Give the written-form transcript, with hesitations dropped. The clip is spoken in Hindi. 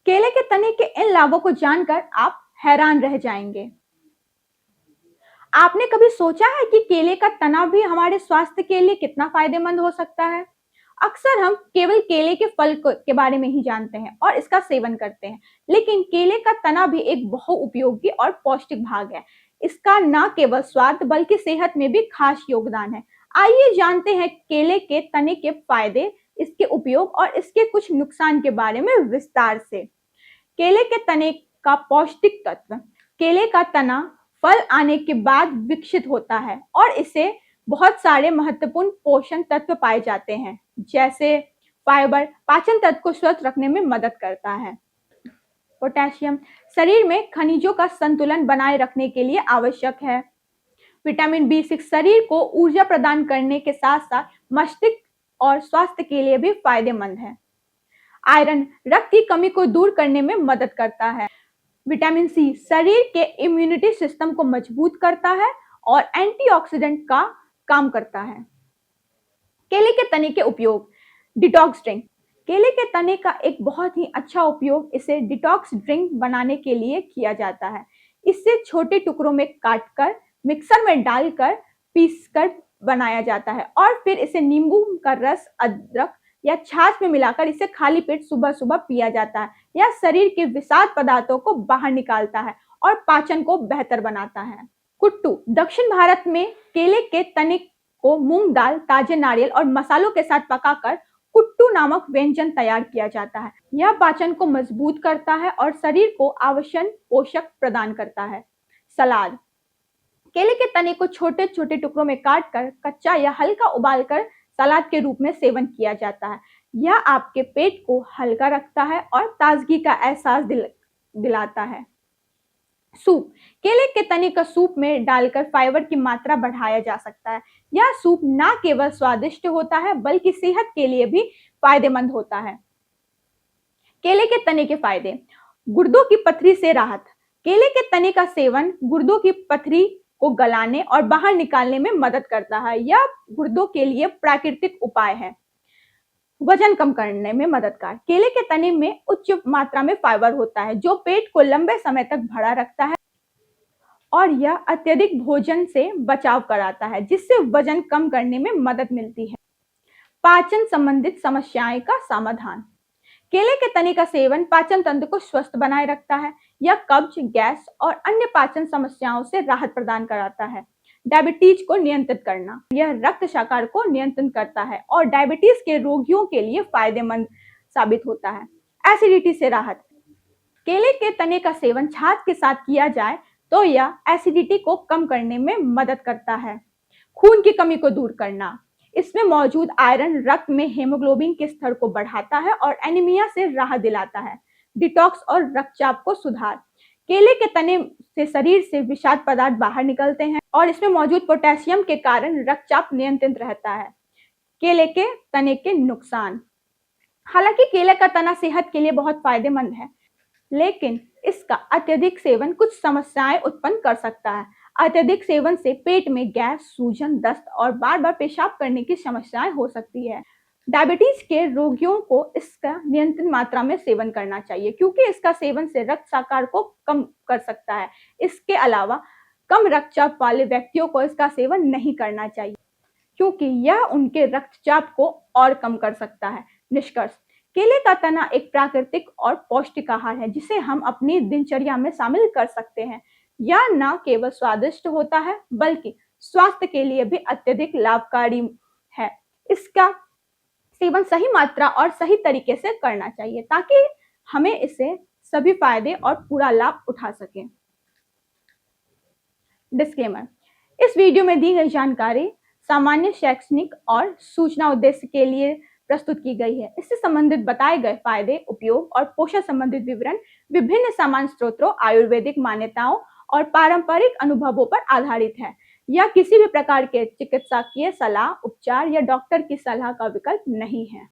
केले के तने के इन लाभों को जानकर आप हैरान रह जाएंगे। आपने कभी सोचा है कि केले का तना भी हमारे स्वास्थ्य के लिए कितना फायदेमंद हो सकता है? अक्सर हम केवल केले के फल के बारे में ही जानते हैं और इसका सेवन करते हैं, लेकिन केले का तना भी एक बहुउपयोगी और पौष्टिक भाग है। इसका न केवल स्वाद बल्कि सेहत में भी खास योगदान है। आइए जानते हैं केले के तने के फायदे, इसके उपयोग और इसके कुछ नुकसान के बारे में विस्तार से। केले के तने का पौष्टिक तत्व। केले का तना फल आने के बाद विकसित होता है और इसे बहुत सारे महत्वपूर्ण पोषण तत्व पाए जाते हैं, जैसे फाइबर पाचन तंत्र को स्वस्थ रखने में मदद करता है। पोटेशियम शरीर में खनिजों का संतुलन बनाए रखने के लिए आवश्यक है। विटामिन B6 शरीर को ऊर्जा प्रदान करने के साथ साथ मस्तिष्क और स्वास्थ्य के लिए भी फायदेमंद है। आयरन रक्त की कमी को दूर करने में मदद करता है। विटामिन सी शरीर के इम्यूनिटी सिस्टम को मजबूत करता है और एंटीऑक्सीडेंट का काम करता है। केले के तने के उपयोग। Detox drink. केले के तने का एक बहुत ही अच्छा उपयोग इसे डिटॉक्स ड्रिंक बनाने के लिए किया जाता है। इससे छोटे टुकड़ों में काटकर मिक्सर में डालकर पीसकर बनाया जाता है और फिर इसे नींबू का रस, अदरक या छाछ में मिलाकर इसे खाली पेट सुबह सुबह पिया जाता है। यह शरीर के विषाक्त पदार्थों को बाहर निकालता है और पाचन को बेहतर बनाता है। कुट्टू। दक्षिण भारत में केले के तने को मूंग दाल, ताजे नारियल और मसालों के साथ पकाकर कुट्टू नामक व्यंजन तैयार किया जाता है। यह पाचन को मजबूत करता है और शरीर को आवश्यक पोषक प्रदान करता है। सलाद। केले के तने को छोटे छोटे टुकड़ों में काटकर कच्चा या हल्का उबालकर सलाद के रूप में सेवन किया जाता है। यह आपके पेट को हल्का रखता है और ताजगी का एहसास दिलाता है। सूप। केले के तने का सूप में डालकर फाइबर की मात्रा बढ़ाया जा सकता है। यह सूप न केवल स्वादिष्ट होता है बल्कि सेहत के लिए भी फायदेमंद होता है। केले के तने के फायदे। गुर्दों की पथरी से राहत। केले के तने का सेवन गुर्दों की पथरी को गलाने और बाहर निकालने में मदद करता है। यह गुर्दों के लिए प्राकृतिक उपाय है। वजन कम करने में मददगार। केले के तने में उच्च मात्रा में फाइबर होता है जो पेट को लंबे समय तक भरा रखता है और यह अत्यधिक भोजन से बचाव कराता है, जिससे वजन कम करने में मदद मिलती है। पाचन संबंधित समस्याएं का समाधान। केले के तने का सेवन पाचन तंत्र को स्वस्थ बनाए रखता है। यह कब्ज, गैस और अन्य पाचन समस्याओं से राहत प्रदान कराता है। डायबिटीज को नियंत्रित करना। यह रक्त शर्करा को नियंत्रित करता है और डायबिटीज के रोगियों के लिए फायदेमंद साबित होता है। एसिडिटी से राहत। केले के तने का सेवन छाछ के साथ किया जाए तो यह एसिडिटी को कम करने में मदद करता है। खून की कमी को दूर करना। इसमें मौजूद आयरन रक्त में हेमोग्लोबिन के स्तर को बढ़ाता है और एनीमिया से राहत दिलाता है। डिटॉक्स और रक्तचाप को सुधार। केले के तने से शरीर से विषाक्त पदार्थ बाहर निकलते हैं और इसमें मौजूद पोटेशियम के कारण रक्तचाप नियंत्रित रहता है। केले के तने के नुकसान। हालांकि केले का तना सेहत के लिए बहुत फायदेमंद है, लेकिन इसका अत्यधिक सेवन कुछ समस्याएं उत्पन्न कर सकता है। अत्यधिक सेवन से पेट में गैस, सूजन, दस्त और बार बार पेशाब करने की समस्याएं हो सकती है। डायबिटीज के रोगियों को इसका नियंत्रित मात्रा में सेवन करना चाहिए, क्योंकि इसका सेवन से रक्त शर्करा को कम कर सकता है। इसके अलावा कम रक्तचाप वाले व्यक्तियों को इसका सेवन नहीं करना चाहिए, क्योंकि यह उनके रक्तचाप को और कम कर सकता है। निष्कर्ष। केले का तना एक प्राकृतिक और पौष्टिक आहार है जिसे हम अपनी दिनचर्या में शामिल कर सकते हैं। यह न केवल स्वादिष्ट होता है बल्कि स्वास्थ्य के लिए भी अत्यधिक लाभकारी है। इसका सेवन सही मात्रा और सही तरीके से करना चाहिए ताकि हमें इसे सभी फायदे और पूरा लाभ उठा सकें। डिस्क्लेमर। इस वीडियो में दी गई जानकारी सामान्य शैक्षणिक और सूचना उद्देश्य के लिए प्रस्तुत की गई है। इससे संबंधित बताए गए फायदे, उपयोग और पोषण संबंधित विवरण विभिन्न सामान्य स्रोतों, आयुर्वेदिक मान्यताओं और पारंपरिक अनुभवों पर आधारित है। यह किसी भी प्रकार के चिकित्सकीय सलाह, उपचार या डॉक्टर की सलाह का विकल्प नहीं है।